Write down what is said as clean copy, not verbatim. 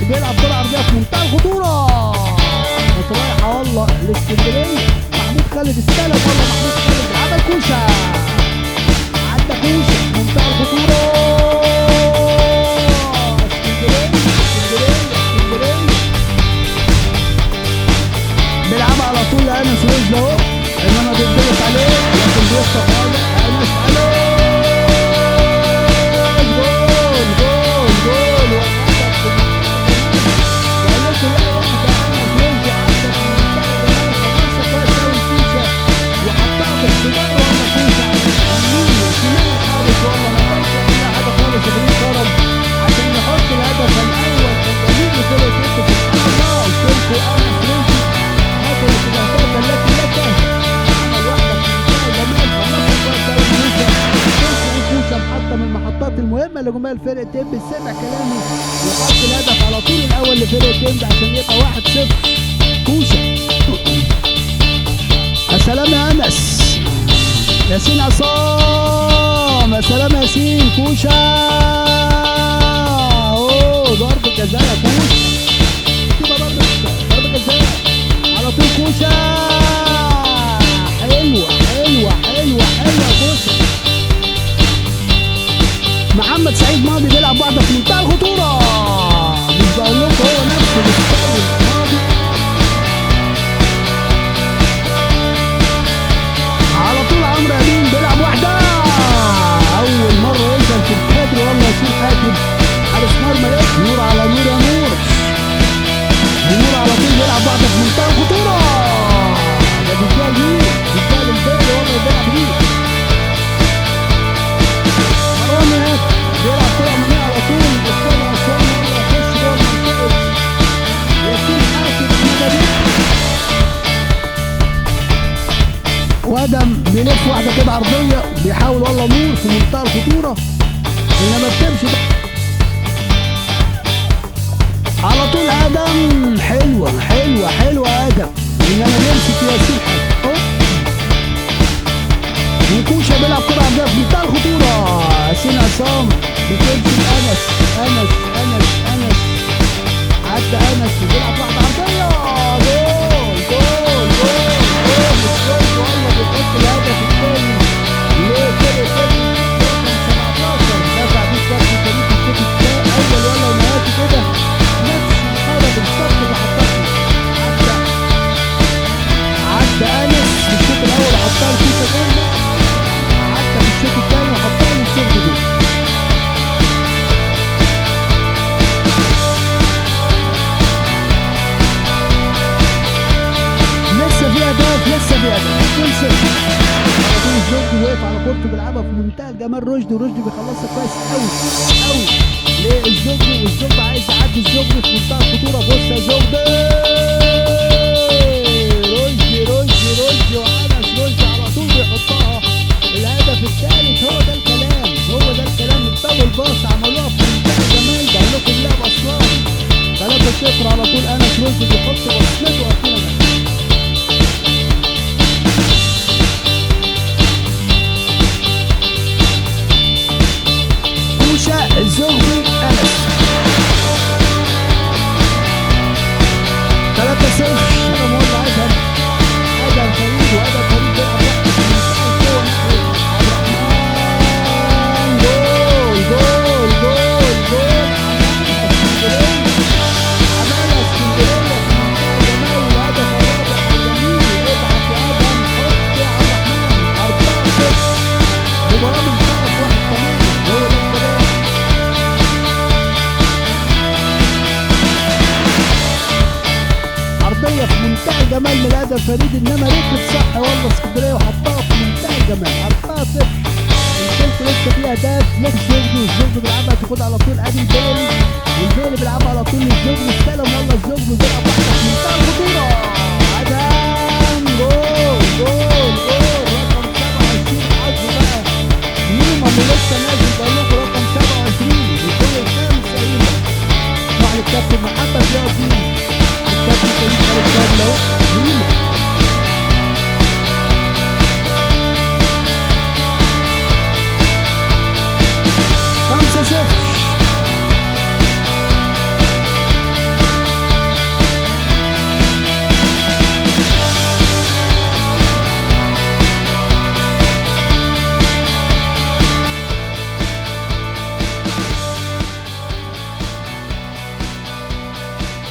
بيلعب كرة عرضية في منتهى الخطورة، بس رايحة والله الاسكندرية. محمود خالد استلم والله، محمود خالد بيلعبها كوشة، عدى كوشة في منتهى الخطورة. اسكندرية بيلعبها على طول لأنس رشد اهو، انما بيتضغط عليه لكن بيخطف هذا أنس. المهمة لجمال فرقة تيمبي، سمع كلامي وحط الهدف على طول الأول لفرقة تيمبي عشان يبقى 1-0. كوشة يا سلام يا أنس، ياسين عصام يا سلام يا ياسين. كوشة أوه ضربة جزاء يا كوشة، تبقى ضربة جزاء على طول. كوشة حلوة حلوة حلوة حلوة كوشة. محمد سعيد ماضي بيلعب واحدة في منتهى الخطورة، مش بقول لكم هو نفسه بيستقبل ماضي على طول. عمرو أمين بيلعب واحدة، أول مرة ينزل في الكادر والله ياسين حاتم حارس مرمى. نور على نور يا نور، نور على طول بيلعب واحدة في منتهى الخطورة. ده بيجال مين؟ بيجال الباقي والله بيلعب مين؟ مروان نهاد بيلعب كرة أمامية على طول، بيستلم عشان يخش جوه منطقة ياسين حاتم مدني. وادم بيلف واحدة كده عرضية، بيحاول والله نور في منتهى الخطورة انما بتمشي على طول. ادم حلوة حلوة حلوة ادم، انما بيمسك ياسين حاتم. وكوشة بيلعب كرة عرضية في منتهى الخطورة. ياسين عصام بتمشي لأنس، أنس عدى أنس وبيلعب واحدة عرضية. جول مش جول والله، بيحط الهدف الثاني لفرقة تيمبي رقم 17. دفع بيه كابتن فريق الشوط الأول والله ونهايته كده نفس الحالة بالظبط اللي حطها. عدى أنس في الشوط الأول وحطها لكوشة جول، عدى في الشوط الثاني وحطها للشوط جول. لسه في هدف 2-0 على طول. الزوجي واقف على كورته بيلعبها في منتهى الجمال. رشدي بيخلصها كويس قوي قوي للزوجي، والزوجي عايز يعدي الزوجي في منتهى الخطوره. بص يا زوجي، رشدي وانس رشدي على طول بيحطها الهدف الثالث. هو ده الكلام الطول باص عملوها في منتهى الجمال. بقول لكم اللعب اصلا 3-0 على طول. انس رشدي بيحط وصلته واخيرا. الزوجي أنس 3-0. أنا بقول له أدهم فريد، وأدهم فريد بيلعب واحدة في منتهى القوة ناحية عبد الرحمن. جول عمالة اسكندرية في منتهى الجمال. الهدف الرابع الجميل، ابعت يا أدهم، حط يا عبد الرحمن. 4-0 مباراة من طرف واحد كمان. هو ده الكلام. عرضية في منتهى الجمال من الهدف فريد، انما ركبت صح والله اسكندريه وحطها في منتهى الجمال. 4-0. الكلت لسه فيها اهداف للزوجي، والزوجي بيلعبها تاخد على طول ادي البيلي، والبيلي بيلعبها على طول للزوجي. استلم والله الزوجي بيلعب واحده في منتهى الخطوره. ادهم جول رقم 27. عزوا بقى ميما اللي لسه نازل، بقول لكم رقم 27 الجول الخامس تقريبا. مع الكابتن محمد ياسين، الكابتن فريق خالد جابر اهو. ميما 5-0